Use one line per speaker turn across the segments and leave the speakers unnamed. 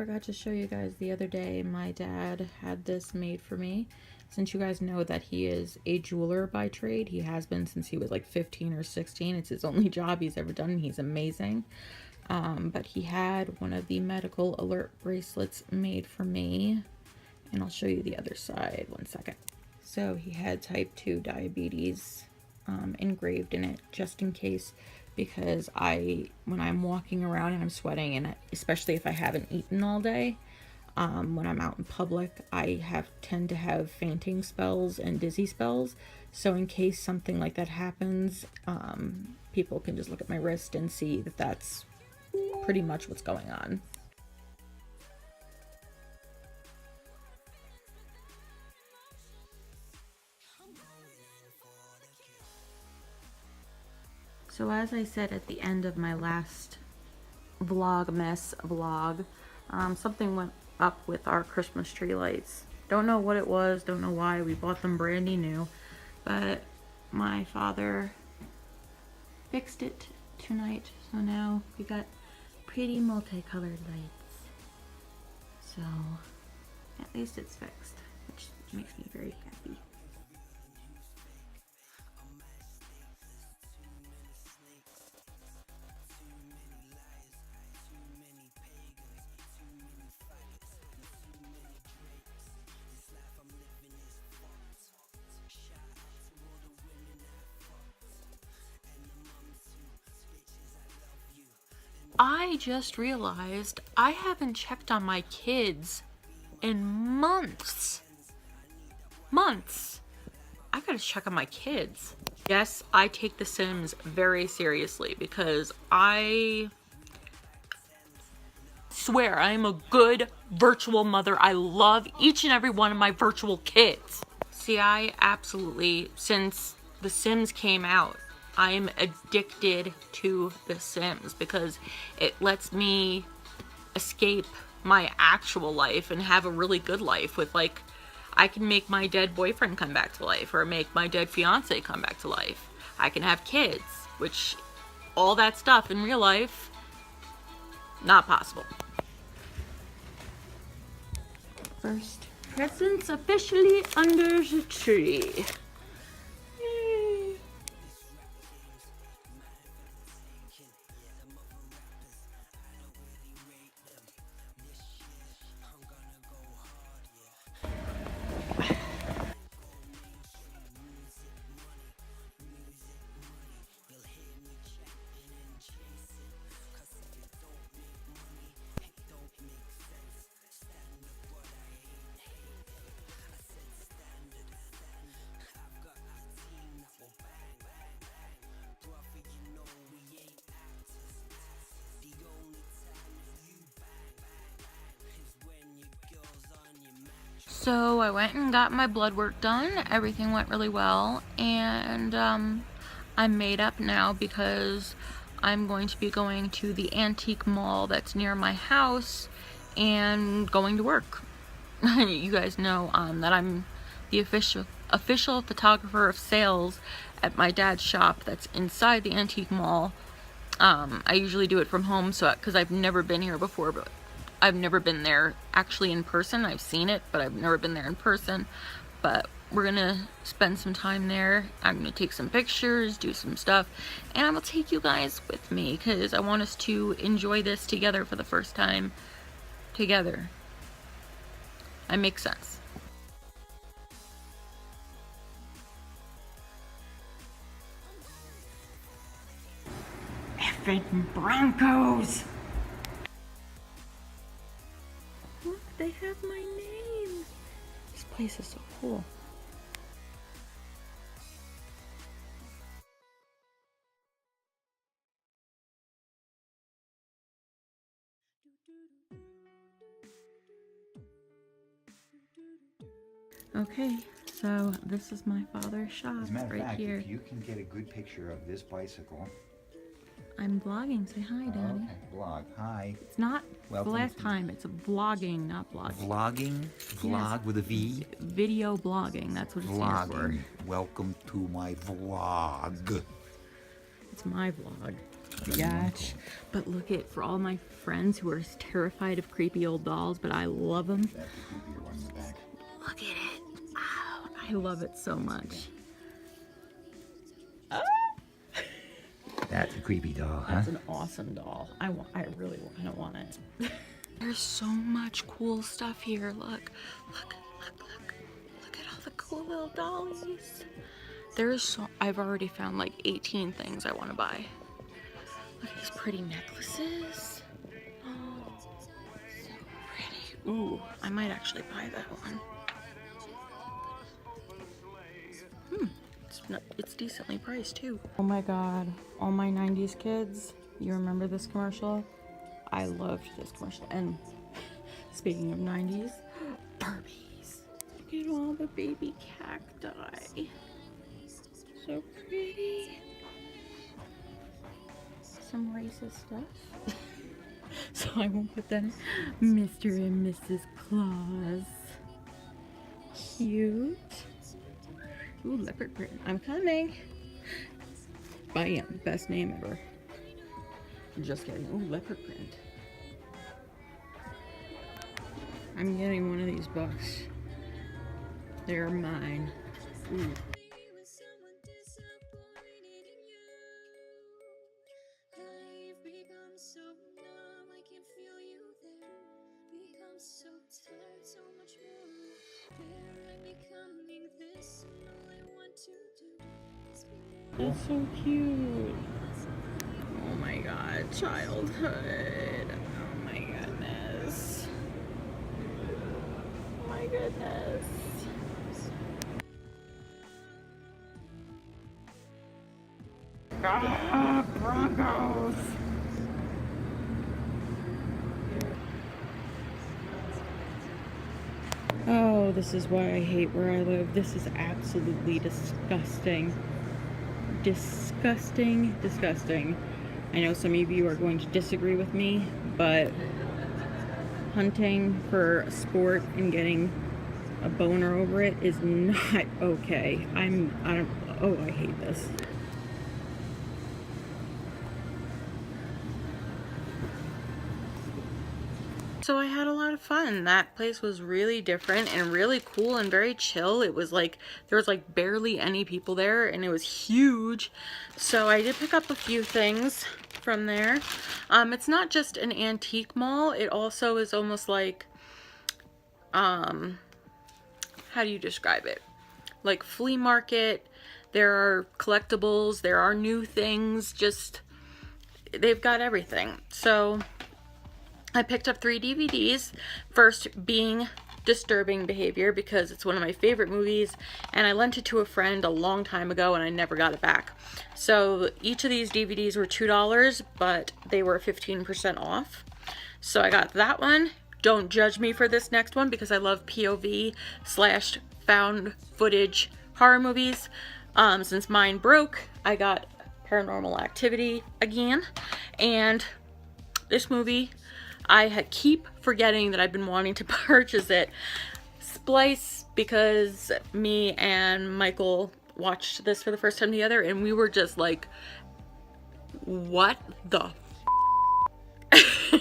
forgot to show you guys the other day, my dad had this made for me. Since you guys know that he is a jeweler by trade, he has been since he was like 15 or 16. It's his only job he's ever done, and he's amazing. But he had one of the medical alert bracelets made for me, and I'll show you the other side. One second. So he had type 2 diabetes engraved in it, just in case, because when I'm walking around and I'm sweating, and especially if I haven't eaten all day, when I'm out in public, I tend to have fainting spells and dizzy spells. So in case something like that happens, people can just look at my wrist and see that that's pretty much what's going on. So as I said at the end of my last VLOGMAS vlog, something went up with our Christmas tree lights. Don't know what it was, don't know why. We bought them brandy new, but my father fixed it tonight, so now we got pretty multicolored lights. So at least it's fixed, which makes me very happy. I just realized I haven't checked on my kids in months. I gotta check on my kids. Yes, I take The Sims very seriously because I swear I am a good virtual mother. I love each and every one of my virtual kids. See, I absolutely, since The Sims came out, I'm addicted to The Sims because it lets me escape my actual life and have a really good life with, like, I can make my dead boyfriend come back to life or make my dead fiance come back to life. I can have kids, which all that stuff in real life, not possible. First, presents officially under the tree. So I went and got my blood work done. Everything went really well, and I'm made up now because I'm going to be going to the antique mall that's near my house and going to work. You guys know that I'm the official photographer of sales at my dad's shop that's inside the antique mall. I usually do it from home, so because I've never been here before, but I've never been there actually in person. I've seen it, but I've never been there in person. But we're gonna spend some time there. I'm gonna take some pictures, do some stuff, and I'm gonna take you guys with me because I want us to enjoy this together for the first time together. I make sense. Effing Broncos! Look, they have my name. This place is so cool. Okay, so this is my father's shop.
As a matter of
right
fact,
here.
If you can get a good picture of this bicycle.
I'm vlogging. Say hi, Daddy.
Okay, vlog. Hi.
It's not
Welcome
the last
to-
time. It's a vlogging, not blogging.
Vlogging? Vlog
Yes.
with a V?
Video blogging. That's what it stands for.
Vlogging. Welcome to my vlog.
It's my vlog. Gosh. But look at, for all my friends who are terrified of creepy old dolls, but I love them.
That's the creepier one in the back.
Look at it. Oh, I love it so much. Ah!
That's a creepy doll, huh?
That's an awesome doll. I really kind of want it. There's so much cool stuff here. Look. Look at all the cool little dollies. There's so, I've already found like 18 things I want to buy. Look at these pretty necklaces. Oh, so pretty. Ooh, I might actually buy that one. It's decently priced too. Oh my god, all my 90s kids, you remember this commercial? I loved this commercial. And speaking of 90s, Barbies. Look at all the baby cacti. So pretty. Some racist stuff. So I won't put that in. Mr. and Mrs. Claus. Cute. Ooh, leopard print. I'm coming. Bam. Best name ever. Just kidding. Ooh, leopard print. I'm getting one of these books. They're mine. Ooh. That's so cute. Oh my god, childhood. Oh my goodness. Oh my goodness. Ah, Broncos. Oh, this is why I hate where I live. This is absolutely disgusting. Disgusting, disgusting. I know some of you are going to disagree with me, but hunting for a sport and getting a boner over it is not okay. I hate this. So I had a lot of fun. That place was really different and really cool and very chill. It was like, there was like barely any people there and it was huge. So I did pick up a few things from there. It's not just an antique mall. It also is almost like, how do you describe it? Like flea market. There are collectibles. There are new things. Just, they've got everything. So I picked up 3 DVDs, first being Disturbing Behavior because it's one of my favorite movies and I lent it to a friend a long time ago and I never got it back. So each of these DVDs were $2, but they were 15% off. So I got that one. Don't judge me for this next one because I love POV / found footage horror movies. Since mine broke, I got Paranormal Activity again, and this movie, I keep forgetting that I've been wanting to purchase it. Splice, because me and Michael watched this for the first time together and we were just like, what the f?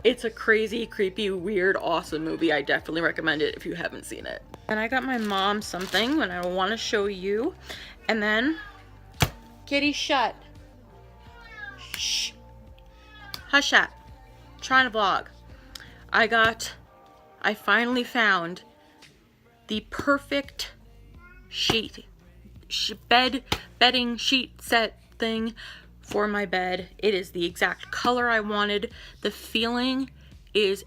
It's a crazy, creepy, weird, awesome movie. I definitely recommend it if you haven't seen it. And I got my mom something and I want to show you. And then, kitty, shut. Shh. Hush up. Trying to vlog. I finally found the perfect bedding sheet set thing for my bed. It is the exact color I wanted. The feeling is,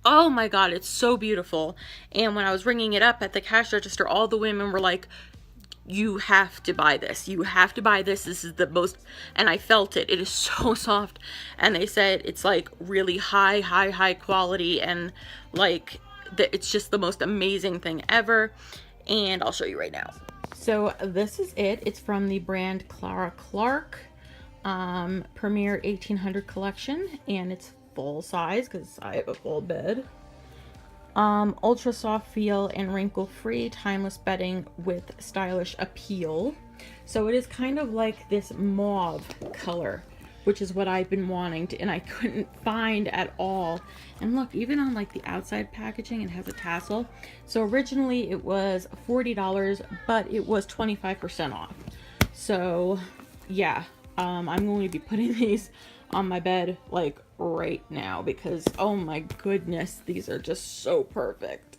oh my god, it's so beautiful. And when I was ringing it up at the cash register, all the women were like, you have to buy this. You have to buy this. This is the most, and I felt it. It is so soft. And they said it's like really high quality and like it's just the most amazing thing ever. And I'll show you right now. So this is it. It's from the brand Clara Clark Premier 1800 collection, and it's full size because I have a full bed. Ultra soft feel and wrinkle free timeless bedding with stylish appeal. So it is kind of like this mauve color. which is what I've been wanting to, and I couldn't find at all. And look, even on like the outside packaging, it has a tassel. So originally it was $40, but it was 25% off. So yeah, I'm going to be putting these on my bed like right now because oh my goodness, these are just so perfect.